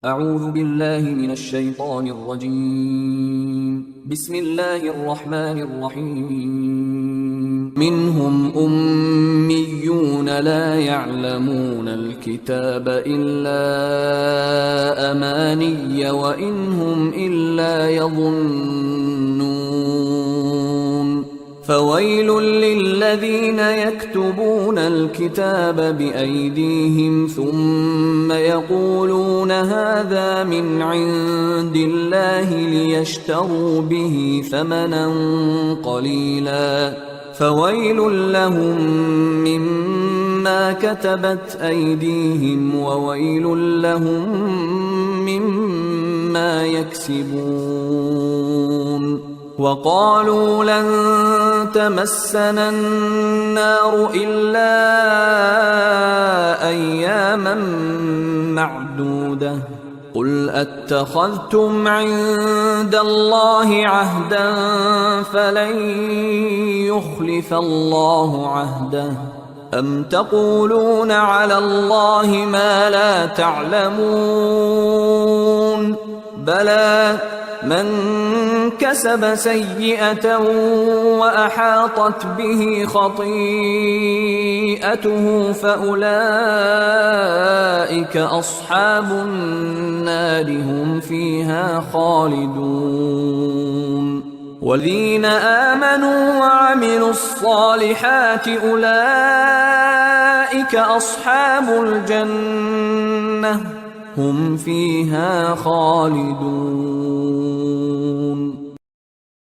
أعوذ بالله من الشيطان الرجيم. بسم الله الرحمن الرحيم. منهم أميون لا يعلمون الكتاب إلا أماني وإن هم إلا يظنون. فويل للذين يكتبون الكتاب بأيديهم ثم يقولون هذا من عند الله ليشتروا به ثمنا قليلا فويل لهم مما كتبت أيديهم وويل لهم مما يكسبون. وقالوا لن تمسنا النار إلا أياما معدودة قل أتخذتم عند الله عهدا فلن يخلف الله عهده أم تقولون على الله ما لا تعلمون. بلى من كسب سيئة وأحاطت به خطيئته فأولئك أصحاب النار هم فيها خالدون. والذين آمنوا وعملوا الصالحات أولئك أصحاب الجنة هم فيها خالدون.